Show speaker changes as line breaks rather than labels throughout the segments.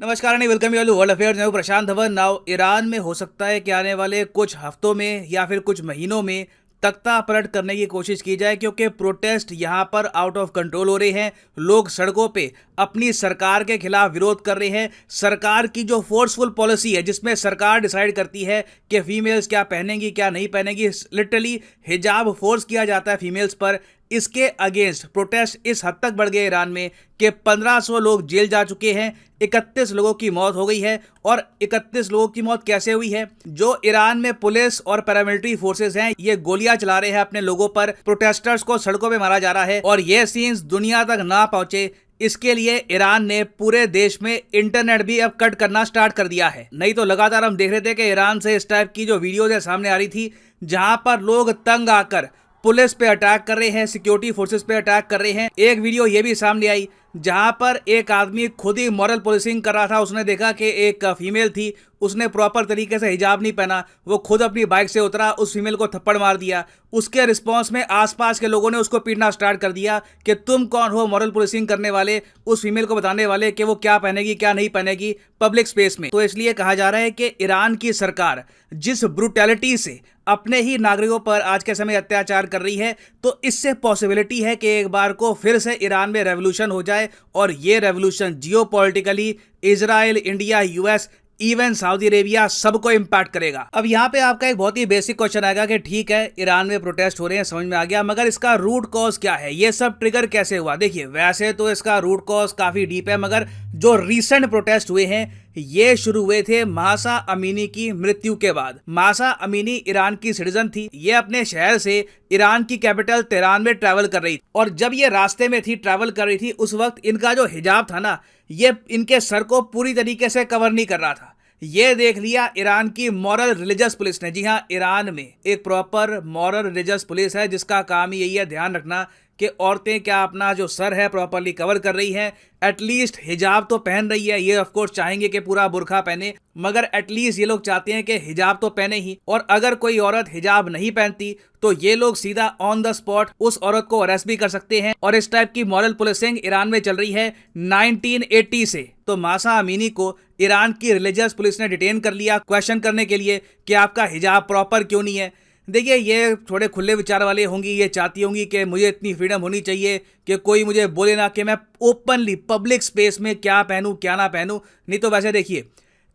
नमस्कार and welcome you world affairs. मैं हूं प्रशांत धवन। नाउ ईरान में हो सकता है कि आने वाले कुछ हफ्तों में या फिर कुछ महीनों में तख्ता पलट करने की कोशिश की जाए, क्योंकि प्रोटेस्ट यहां पर आउट ऑफ कंट्रोल हो रहे हैं। लोग सड़कों पे अपनी सरकार के खिलाफ विरोध कर रहे हैं। सरकार की जो फोर्सफुल पॉलिसी है, जिसमें सरकार डिसाइड करती है कि फीमेल्स क्या पहनेंगी क्या नहीं पहनेंगी, लिटरली हिजाब फोर्स किया जाता है फीमेल्स पर। इसके अगेंस्ट प्रोटेस्ट इस हद तक बढ़ गए ईरान में कि 1500 लोग जेल जा चुके हैं, 31 लोगों की मौत हो गई है। और 31 लोगों की मौत कैसे हुई है? जो ईरान में पुलिस और पैरामिलिट्री फोर्सेस हैं, ये गोलियां चला रहे हैं अपने लोगों पर। प्रोटेस्टर्स को सड़कों पे मारा जा रहा है और ये सीन्स दुनिया तक ना पहुंचे, इसके लिए ईरान ने पूरे देश में इंटरनेट भी अब कट करना स्टार्ट कर दिया है। नहीं तो लगातार हम देख रहे थे कि ईरान से इस टाइप की जो वीडियोज है सामने आ रही थी, जहां पर लोग तंग आकर पुलिस पे अटैक कर रहे हैं, सिक्योरिटी फोर्सेस पे अटैक कर रहे हैं। एक वीडियो ये भी सामने आई जहां पर एक आदमी खुद ही मॉरल पुलिसिंग कर रहा था। उसने देखा कि एक फीमेल थी, उसने प्रॉपर तरीके से हिजाब नहीं पहना, वो खुद अपनी बाइक से उतरा, उस फीमेल को थप्पड़ मार दिया। उसके रिस्पांस में आसपास के लोगों ने उसको पीटना स्टार्ट कर दिया कि तुम कौन हो मॉरल पुलिसिंग करने वाले, उस फीमेल को बताने वाले कि वो क्या पहनेगी क्या नहीं पहनेगी पब्लिक स्पेस में। तो इसलिए कहा जा रहा है कि ईरान की सरकार जिस ब्रूटैलिटी से अपने ही नागरिकों पर आज के समय अत्याचार कर रही है, तो इससे पॉसिबिलिटी है कि एक बार को फिर से ईरान में रेवोल्यूशन हो जाए। और ये revolution geopolitically Israel, India, US, even Saudi Arabia सबको इंपैक्ट करेगा। अब यहाँ पे आपका एक बहुत ही बेसिक क्वेश्चन आएगा कि ठीक है, ईरान में प्रोटेस्ट हो रहे हैं, समझ में आ गया, मगर इसका रूट कॉज क्या है? ये सब ट्रिगर कैसे हुआ? देखिए, वैसे तो इसका रूट कॉज काफी डीप है, मगर जो रीसेंट प्रोटेस्ट हुए हैं ये शुरू हुए थे मासा अमीनी की मृत्यु के बाद। मासा अमीनी ईरान की सिटीजन थी। ये अपने शहर से ईरान की कैपिटल तेहरान में ट्रैवल कर रही थी, और जब ये रास्ते में थी, ट्रैवल कर रही थी, उस वक्त इनका जो हिजाब था ना, ये इनके सर को पूरी तरीके से कवर नहीं कर रहा था। ये देख लिया ईरान की मॉरल रिलीजियस पुलिस ने। जी हाँ, ईरान में एक प्रॉपर मॉरल रिलीजियस पुलिस है जिसका काम यही है ध्यान रखना कि औरतें क्या अपना जो सर है प्रॉपरली कवर कर रही हैं, एटलीस्ट हिजाब तो पहन रही है। ये ऑफ कोर्स चाहेंगे कि पूरा बुर्का पहने, मगर एटलीस्ट ये लोग चाहते हैं कि हिजाब तो पहने ही। और अगर कोई औरत हिजाब नहीं पहनती तो ये लोग सीधा ऑन द स्पॉट उस औरत को अरेस्ट भी कर सकते हैं। और इस टाइप की मॉरल पुलिसिंग ईरान में चल रही है 1980 से। तो मासा अमीनी को ईरान की रिलीजियस पुलिस ने डिटेन कर लिया क्वेश्चन करने के लिए कि आपका हिजाब प्रॉपर क्यों नहीं है। देखिए, ये थोड़े खुले विचार वाले होंगी, ये चाहती होंगी कि मुझे इतनी फ्रीडम होनी चाहिए कि कोई मुझे बोले ना कि मैं ओपनली पब्लिक स्पेस में क्या पहनूं क्या ना पहनूं। नहीं तो वैसे देखिए,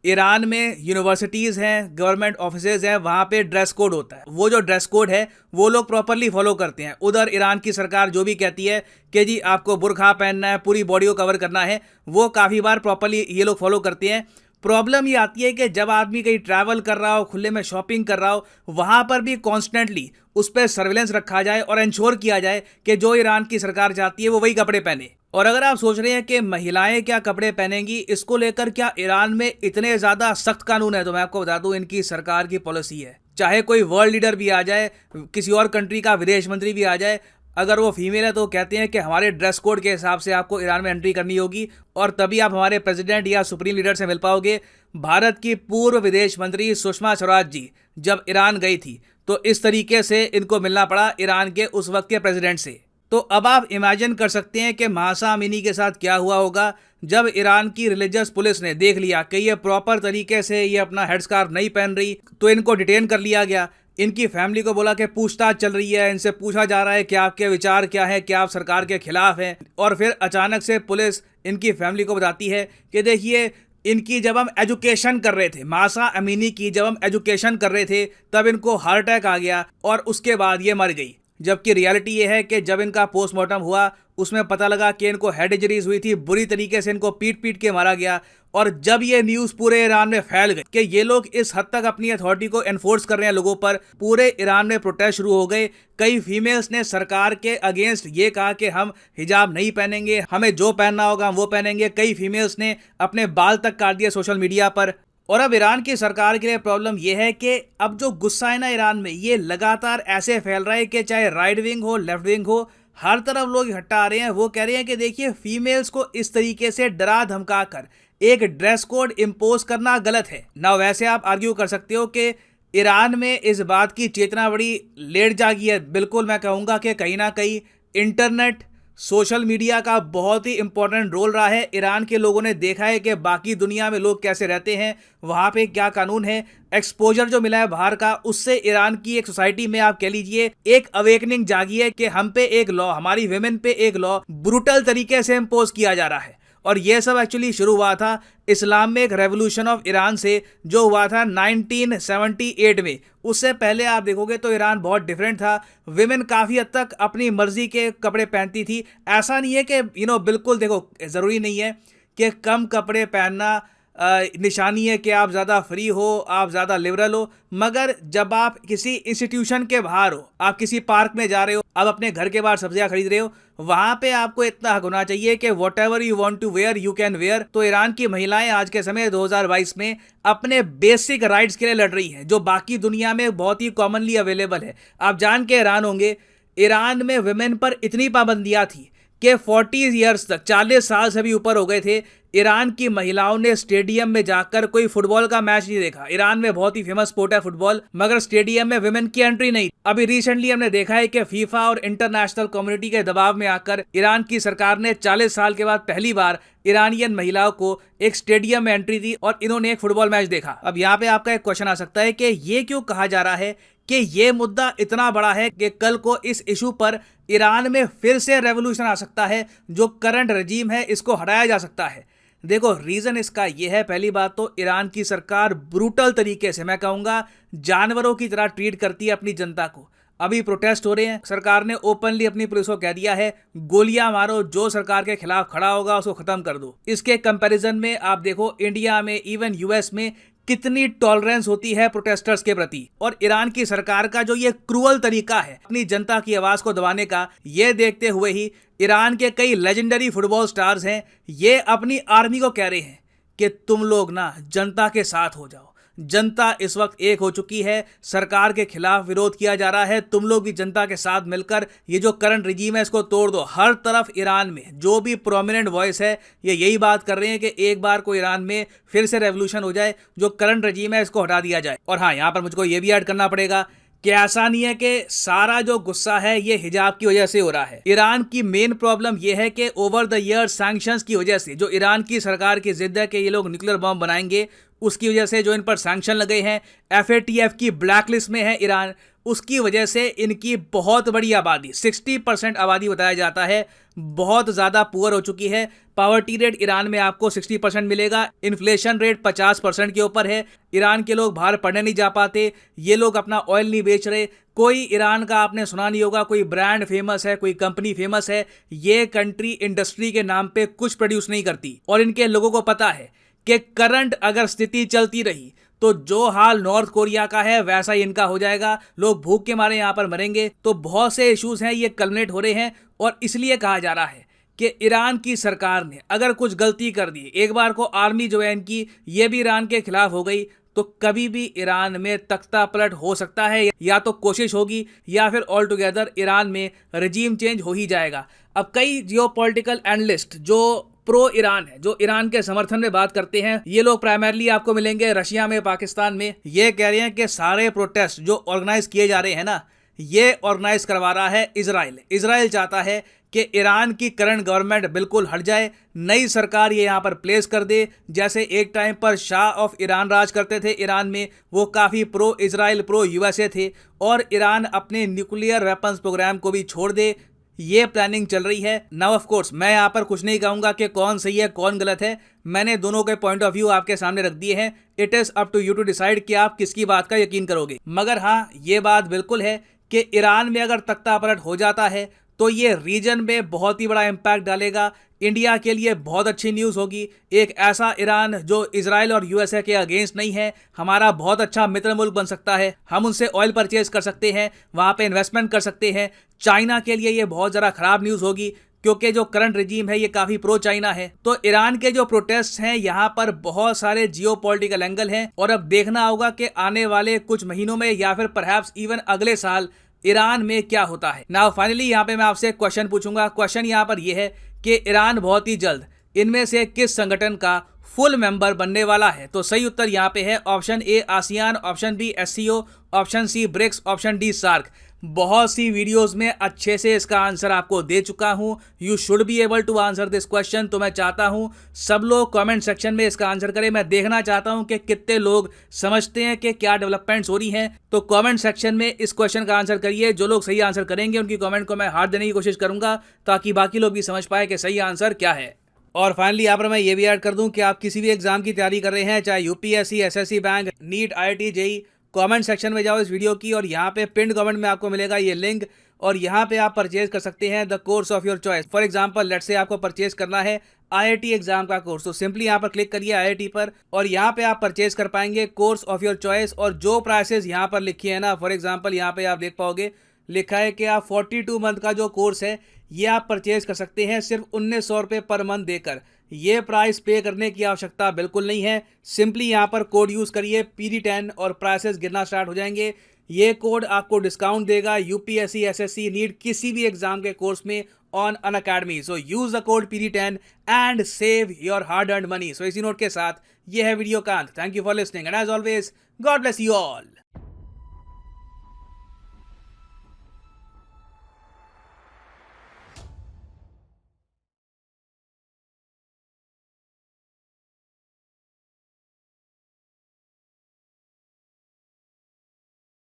ईरान में यूनिवर्सिटीज़ हैं, गवर्नमेंट ऑफिसेज हैं, वहाँ पे ड्रेस कोड होता है। वो जो ड्रेस कोड है वो लोग प्रॉपरली फॉलो करते हैं। उधर ईरान की सरकार जो भी कहती है कि जी आपको बुर्का पहनना है, पूरी बॉडी को कवर करना है, वो काफ़ी बार प्रॉपरली ये लोग फॉलो करते हैं। प्रॉब्लम ये आती है कि जब आदमी कहीं ट्रैवल कर रहा हो, खुले में शॉपिंग कर रहा हो, वहाँ पर भी कॉन्स्टेंटली उस पर सर्विलेंस रखा जाए और इंश्योर किया जाए कि जो ईरान की सरकार चाहती है वो वही कपड़े पहने। और अगर आप सोच रहे हैं कि महिलाएं क्या कपड़े पहनेंगी, इसको लेकर क्या ईरान में इतने ज़्यादा सख्त कानून है, तो मैं आपको बता दूं इनकी सरकार की पॉलिसी है। चाहे कोई वर्ल्ड लीडर भी आ जाए, किसी और कंट्री का विदेश मंत्री भी आ जाए, अगर वो फीमेल है तो कहते हैं कि हमारे ड्रेस कोड के हिसाब से आपको ईरान में एंट्री करनी होगी और तभी आप हमारे प्रेसिडेंट या सुप्रीम लीडर से मिल पाओगे। भारत की पूर्व विदेश मंत्री सुषमा स्वराज जी जब ईरान गई थी तो इस तरीके से इनको मिलना पड़ा ईरान के उस वक्त के प्रेसिडेंट से। तो अब आप इमेजिन कर सकते हैं कि मासा अमीनी के साथ क्या हुआ होगा जब ईरान की रिलीजियस पुलिस ने देख लिया कि ये प्रॉपर तरीके से ये अपना हेडस्कार्फ नहीं पहन रही, तो इनको डिटेन कर लिया गया। इनकी फैमिली को बोला कि पूछताछ चल रही है, इनसे पूछा जा रहा है कि आपके विचार क्या है, क्या आप सरकार के खिलाफ हैं। और फिर अचानक से पुलिस इनकी फैमिली को बताती है कि देखिए, इनकी जब हम एजुकेशन कर रहे थे, मासा अमीनी की जब हम एजुकेशन कर रहे थे, तब इनको हार्ट अटैक आ गया और उसके बाद ये मर गई। जबकि रियलिटी ये है कि जब इनका पोस्टमार्टम हुआ उसमें पता लगा कि इनको हेड इंजरीज हुई थी, बुरी तरीके से इनको पीट पीट के मारा गया। और जब ये न्यूज़ पूरे ईरान में फैल गई कि ये लोग इस हद तक अपनी अथॉरिटी को एनफोर्स कर रहे हैं लोगों पर, पूरे ईरान में प्रोटेस्ट शुरू हो गए। कई फीमेल्स ने सरकार के अगेंस्ट ये कहा कि हम हिजाब नहीं पहनेंगे, हमें जो पहनना होगा हम वो पहनेंगे। कई फीमेल्स ने अपने बाल तक काट दिए सोशल मीडिया पर। और अब ईरान की सरकार के लिए प्रॉब्लम यह है कि अब जो गुस्सा है ना ईरान में, ये लगातार ऐसे फैल रहा है कि चाहे राइट विंग हो लेफ्ट विंग हो, हर तरफ लोग इकट्ठा आ रहे हैं। वो कह रहे हैं कि देखिए, फीमेल्स को इस तरीके से डरा धमका कर एक ड्रेस कोड इम्पोज करना गलत है ना। वैसे आप आर्ग्यू कर सकते हो कि ईरान में इस बात की चेतना बड़ी लेट जागी है। बिल्कुल मैं कहूँगा कि कहीं ना कहीं इंटरनेट, सोशल मीडिया का बहुत ही इंपॉर्टेंट रोल रहा है। ईरान के लोगों ने देखा है कि बाकी दुनिया में लोग कैसे रहते हैं, वहाँ पे क्या कानून है। एक्सपोजर जो मिला है बाहर का, उससे ईरान की एक सोसाइटी में आप कह लीजिए एक अवेकनिंग जागी है कि हम पे एक लॉ, हमारी विमेन पे एक लॉ ब्रूटल तरीके से इम्पोज किया जा रहा है। और ये सब एक्चुअली शुरू हुआ था इस्लाम में एक रेवोल्यूशन ऑफ ईरान से, जो हुआ था 1978 में। उससे पहले आप देखोगे तो ईरान बहुत डिफरेंट था। विमेन काफ़ी हद तक अपनी मर्जी के कपड़े पहनती थी। ऐसा नहीं है कि बिल्कुल देखो, ज़रूरी नहीं है कि कम कपड़े पहनना निशानी है कि आप ज़्यादा फ्री हो, आप ज़्यादा लिबरल हो। मगर जब आप किसी इंस्टीट्यूशन के बाहर हो, आप किसी पार्क में जा रहे हो, आप अपने घर के बाहर सब्जियां खरीद रहे हो, वहाँ पे आपको इतना हक होना चाहिए कि whatever you want to wear you can wear. तो ईरान की महिलाएं आज के समय 2022 में अपने बेसिक राइट्स के लिए लड़ रही हैं, जो बाकी दुनिया में बहुत ही कॉमनली अवेलेबल है। आप जान के हैरान होंगे, ईरान में वुमेन पर इतनी पाबंदियाँ थी कि 40 ईयर्स तक, 40 साल से भी ऊपर हो गए थे, ईरान की महिलाओं ने स्टेडियम में जाकर कोई फुटबॉल का मैच नहीं देखा। ईरान में बहुत ही फेमस स्पोर्ट है फुटबॉल, मगर स्टेडियम में विमेन की एंट्री नहीं। अभी रिसेंटली हमने देखा है कि फीफा और इंटरनेशनल कम्युनिटी के दबाव में आकर ईरान की सरकार ने 40 साल के बाद पहली बार ईरानियन महिलाओं को एक स्टेडियम में एंट्री दी और इन्होंने एक फुटबॉल मैच देखा। अब यहाँ पे आपका एक क्वेश्चन आ सकता है कि ये क्यों कहा जा रहा है कि ये मुद्दा इतना बड़ा है कि कल को इस इशू पर ईरान में फिर से रेवोल्यूशन आ सकता है, जो करंट रजीम है इसको हटाया जा सकता है। देखो, रीज़न इसका ये है, पहली बात तो ईरान की सरकार ब्रूटल तरीके से, मैं कहूँगा जानवरों की तरह ट्रीट करती है अपनी जनता को। अभी प्रोटेस्ट हो रहे हैं, सरकार ने ओपनली अपनी पुलिस को कह दिया है गोलियां मारो, जो सरकार के खिलाफ खड़ा होगा उसको खत्म कर दो। इसके कंपैरिजन में आप देखो इंडिया में, इवन यूएस में कितनी टॉलरेंस होती है प्रोटेस्टर्स के प्रति। और ईरान की सरकार का जो ये क्रूअल तरीका है अपनी जनता की आवाज को दबाने का, ये देखते हुए ही ईरान के कई लेजेंडरी फुटबॉल स्टार्स हैं, ये अपनी आर्मी को कह रहे हैं कि तुम लोग ना जनता के साथ हो जाओ। जनता इस वक्त एक हो चुकी है, सरकार के खिलाफ विरोध किया जा रहा है, तुम लोग भी जनता के साथ मिलकर ये जो करंट रिजीम है इसको तोड़ दो। हर तरफ ईरान में जो भी प्रोमिनेंट वॉइस है ये यही बात कर रहे हैं कि एक बार को ईरान में फिर से रेवोल्यूशन हो जाए, जो करंट रिजीम है इसको हटा दिया जाए। और हाँ, यहाँ पर मुझको ये भी ऐड करना पड़ेगा कि ऐसा नहीं है कि सारा जो गुस्सा है ये हिजाब की वजह से हो रहा है। ईरान की मेन प्रॉब्लम ये है कि ओवर द ईयर सैंक्शंस की वजह से, जो ईरान की सरकार की जिद है कि ये लोग न्यूक्लियर बम बनाएंगे, उसकी वजह से जो इन पर सैंक्शन लगे हैं, FATF की ब्लैक लिस्ट में है ईरान, उसकी वजह से इनकी बहुत बड़ी आबादी, 60% आबादी बताया जाता है, बहुत ज़्यादा पुअर हो चुकी है। पावर्टी रेट ईरान में आपको 60% मिलेगा, इन्फ्लेशन रेट 50% के ऊपर है। ईरान के लोग बाहर पढ़ने नहीं जा पाते, ये लोग अपना ऑयल नहीं बेच रहे, कोई ईरान का आपने सुना नहीं होगा कोई ब्रांड फेमस है, कोई कंपनी फेमस है, ये कंट्री इंडस्ट्री के नाम पे कुछ प्रोड्यूस नहीं करती। और इनके लोगों को पता है कि करंट अगर स्थिति चलती रही तो जो हाल नॉर्थ कोरिया का है वैसा ही इनका हो जाएगा, लोग भूख के मारे यहाँ पर मरेंगे। तो बहुत से इश्यूज हैं, ये कल्मिनेट हो रहे हैं। और इसलिए कहा जा रहा है कि ईरान की सरकार ने अगर कुछ गलती कर दी, एक बार को आर्मी जो है इनकी ये भी ईरान के खिलाफ हो गई, तो कभी भी ईरान में तख्ता पलट हो सकता है, या तो कोशिश होगी या फिर ऑल टुगेदर ईरान में रजीम चेंज हो ही जाएगा। अब कई जियोपॉलिटिकल एनालिस्ट जो प्रो ईरान है, जो ईरान के समर्थन में बात करते हैं, ये लोग प्राइमरली आपको मिलेंगे रशिया में, पाकिस्तान में। ये कह रहे हैं कि सारे प्रोटेस्ट जो ऑर्गेनाइज किए जा रहे हैं ना, ये ऑर्गेनाइज करवा रहा है इजराइल। इजराइल चाहता है कि ईरान की करंट गवर्नमेंट बिल्कुल हट जाए, नई सरकार ये यहाँ पर प्लेस कर दे। जैसे एक टाइम पर शाह ऑफ ईरान राज करते थे ईरान में, वो काफ़ी प्रो इजराइल, प्रो USA थे, और ईरान अपने न्यूक्लियर वेपन्स प्रोग्राम को भी छोड़ दे, ये प्लानिंग चल रही है। नाउ ऑफ कोर्स मैं यहाँ पर कुछ नहीं कहूँगा कि कौन सही है कौन गलत है, मैंने दोनों के पॉइंट ऑफ व्यू आपके सामने रख दिए हैं। It is up to you to decide कि आप किसकी बात का यकीन करोगे। मगर हाँ, ये बात बिल्कुल है कि ईरान में अगर तख्ता पलट हो जाता है तो ये रीजन में बहुत ही बड़ा इम्पैक्ट डालेगा। इंडिया के लिए बहुत अच्छी न्यूज़ होगी। एक ऐसा ईरान जो इजराइल और USA के अगेंस्ट नहीं है, हमारा बहुत अच्छा मित्र मुल्क बन सकता है। हम उनसे ऑयल परचेज कर सकते हैं, वहाँ पे इन्वेस्टमेंट कर सकते हैं। चाइना के लिए ये बहुत ज़रा ख़राब न्यूज़ होगी, क्योंकि जो करंट रिजीम है ये काफ़ी प्रो चाइना है। तो ईरान के जो प्रोटेस्ट हैं, यहाँ पर बहुत सारे जियोपॉलिटिकल एंगल हैं, और अब देखना होगा कि आने वाले कुछ महीनों में या फिर परहैप्स इवन अगले साल ईरान में क्या होता है। नाउ फाइनली यहाँ पे मैं आपसे एक क्वेश्चन पूछूंगा। क्वेश्चन यहाँ पर यह है कि ईरान बहुत ही जल्द इनमें से किस संगठन का फुल मेंबर बनने वाला है। तो सही उत्तर यहाँ पे है option A ASEAN, option B SCO, option C BRICS, option D SAARC. बहुत सी वीडियोस में अच्छे से इसका आंसर आपको दे चुका हूं। You should be able to answer this question. तो मैं चाहता हूं सब लोग कमेंट सेक्शन में इसका आंसर करें। मैं देखना चाहता हूं कि कितने लोग समझते हैं कि क्या डेवलपमेंट्स हो रही हैं। तो कमेंट सेक्शन में इस क्वेश्चन का आंसर करिए। जो लोग सही आंसर करेंगे उनकी कमेंट को मैं हार्ट देने की कोशिश करूंगा, ताकि बाकी लोग भी समझ पाए कि सही आंसर क्या है। और फाइनली यहाँ पर मैं ये भी ऐड कर दूं कि आप किसी भी एग्जाम की तैयारी कर रहे हैं, चाहे UPSC, SSC bank, NEET, IIT, JEE, comment section में जाओ इस वीडियो की, और यहाँ पे पिन कमेंट में आपको मिलेगा ये लिंक, और यहाँ पे आप परचेज कर सकते हैं the course of your choice. For example let's say आपको परचेज करना है आईआईटी एग्जाम का कोर्स, तो सिंपली यहाँ पर क्लिक करिए आईआईटी पर, और यहाँ पे आप परचेज कर पाएंगे कोर्स ऑफ योर चॉइस। और जो प्राइसेस यहाँ पर लिखी है ना, फॉर एग्जाम्पल यहाँ पे आप देख पाओगे लिखा है कि आप 42 मंथ का जो कोर्स है ये आप परचेज कर सकते हैं सिर्फ 1900 रुपये पर मंथ देकर। ये प्राइस पे करने की आवश्यकता बिल्कुल नहीं है। सिंपली यहाँ पर कोड यूज़ करिए PD10 और प्राइसेस गिरना स्टार्ट हो जाएंगे। ये कोड आपको डिस्काउंट देगा यूपीएससी, एसएससी, नीट किसी भी एग्जाम के कोर्स में on Unacademy. So use the code PD10 and save your hard earned money. So इसी नोट के साथ ये है वीडियो का अंत। Thank you for listening and as always God bless you all.